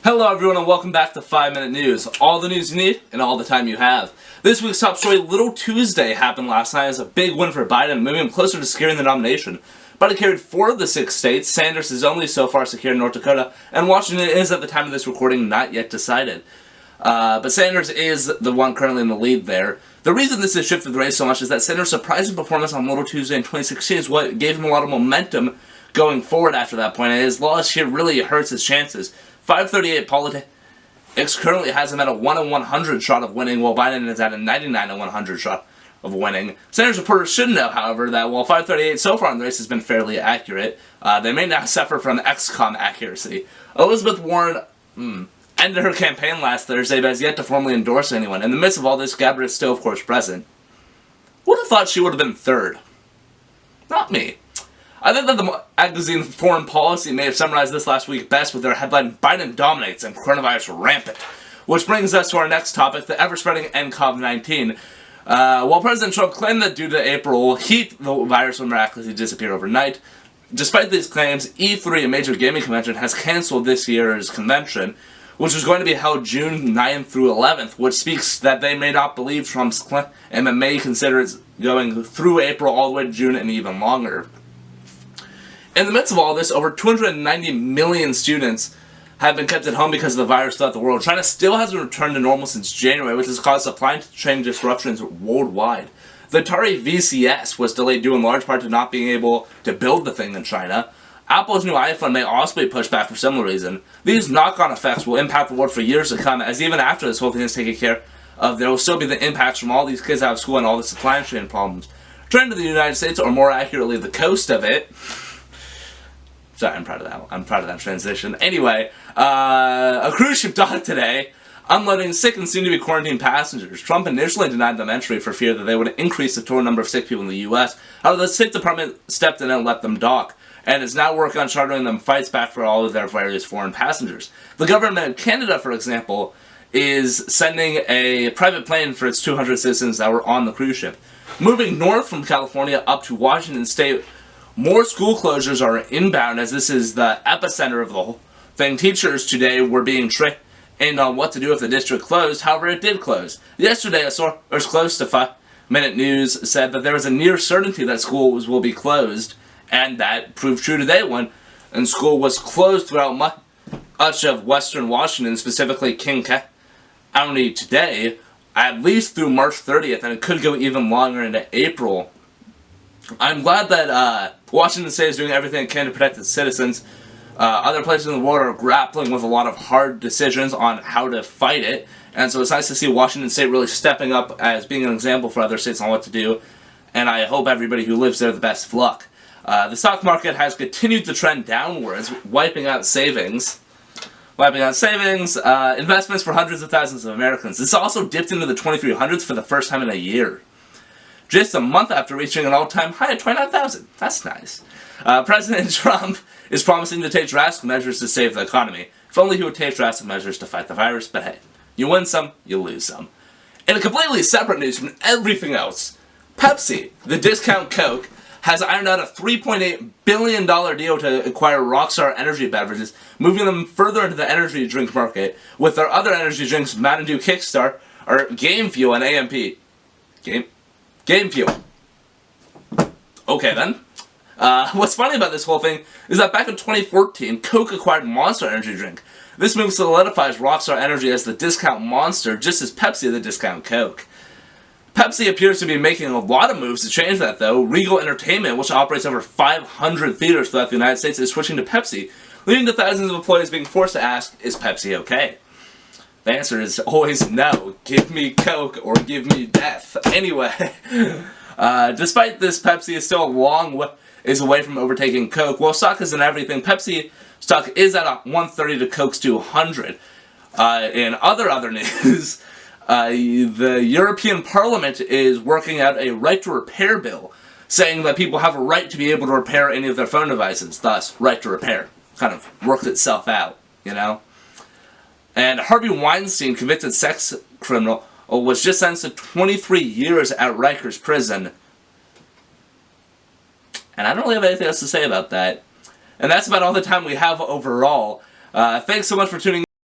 Hello everyone and welcome back to 5 Minute News. All the news you need and all the time you have. This week's top story, Little Tuesday, happened last night as a big win for Biden, moving him closer to securing the nomination. Biden carried 4 of the 6 states, Sanders is only so far secured in North Dakota, and Washington is, at the time of this recording, not yet decided. But Sanders is the one currently in the lead there. The reason this has shifted the race so much is that Sanders' surprising performance on Little Tuesday in 2016 is what gave him a lot of momentum going forward after that point, and his loss here really hurts his chances. 538 Politics currently has him at a 1 in 100 shot of winning, while Biden is at a 99 in 100 shot of winning. Sanders reporters should know, however, that while 538 so far in the race has been fairly accurate, they may now suffer from XCOM accuracy. Elizabeth Warren ended her campaign last Thursday, but has yet to formally endorse anyone. In the midst of all this, Gabbard is still, of course, present. Who would have thought she would have been third? Not me. I think that the magazine Foreign Policy may have summarized this last week best with their headline, Biden Dominates and Coronavirus Rampant. Which brings us to our next topic, the ever-spreading nCOV-19. While President Trump claimed that due to April heat, the virus would miraculously disappear overnight, despite these claims, E3, a major gaming convention, has canceled this year's convention, which was going to be held June 9th through 11th, which speaks that they may not believe Trump's claim and may consider it going through April all the way to June and even longer. In the midst of all this, over 290 million students have been kept at home because of the virus throughout the world. China still hasn't returned to normal since January, which has caused supply chain disruptions worldwide. The Atari VCS was delayed due in large part to not being able to build the thing in China. Apple's new iPhone may also be pushed back for similar reason. These knock-on effects will impact the world for years to come, as even after this whole thing is taken care of, there will still be the impacts from all these kids out of school and all the supply chain problems. Turning to the United States, or more accurately, the coast of it. Sorry, I'm proud of that. I'm proud of that transition. Anyway, a cruise ship docked today, unloading sick and soon-to-be quarantined passengers. Trump initially denied them entry for fear that they would increase the total number of sick people in the U.S. However, the State Department stepped in and let them dock, and is now working on chartering them flights back for all of their various foreign passengers. The government of Canada, for example, is sending a private plane for its 200 citizens that were on the cruise ship. Moving north from California up to Washington State, more school closures are inbound, as this is the epicenter of the whole thing. Teachers today were being trained on what to do if the district closed. However, it did close. Yesterday, a source close to 5 Minute News said that there was a near certainty that schools will be closed, and that proved true today when school was closed throughout much of western Washington, specifically King County today, at least through March 30th, and it could go even longer into April. I'm glad that Washington State is doing everything it can to protect its citizens. Other places in the world are grappling with a lot of hard decisions on how to fight it, and so it's nice to see Washington State really stepping up as being an example for other states on what to do, and I hope everybody who lives there the best of luck. The stock market has continued to trend downwards, wiping out savings. Investments for hundreds of thousands of Americans. This also dipped into the 2300s for the first time in a year. Just a month after reaching an all-time high of 29,000. That's nice. President Trump is promising to take drastic measures to save the economy. If only he would take drastic measures to fight the virus, but hey, you win some, you lose some. In a completely separate news from everything else, Pepsi, the discount Coke, has ironed out a $3.8 billion deal to acquire Rockstar energy beverages, moving them further into the energy drink market, with their other energy drinks Mountain Dew Kickstar, or Game Fuel and AMP. Game Fuel. Okay then. What's funny about this whole thing is that back in 2014, Coke acquired Monster Energy drink. This move solidifies Rockstar Energy as the discount monster, just as Pepsi the discount Coke. Pepsi appears to be making a lot of moves to change that, though. Regal Entertainment, which operates over 500 theaters throughout the United States, is switching to Pepsi, leading to thousands of employees being forced to ask, is Pepsi okay? The answer is always no. Give me Coke or give me death. Anyway, despite this, Pepsi is still a long ways away from overtaking Coke. While stock isn't everything, Pepsi stock is at a 130 to Coke's 200. In other news, the European Parliament is working out a right to repair bill, saying that people have a right to be able to repair any of their phone devices. Thus, right to repair. Kind of worked itself out, you know? And Harvey Weinstein, convicted sex criminal, was just sentenced to 23 years at Rikers Prison. And I don't really have anything else to say about that. And that's about all the time we have overall. Thanks so much for tuning in.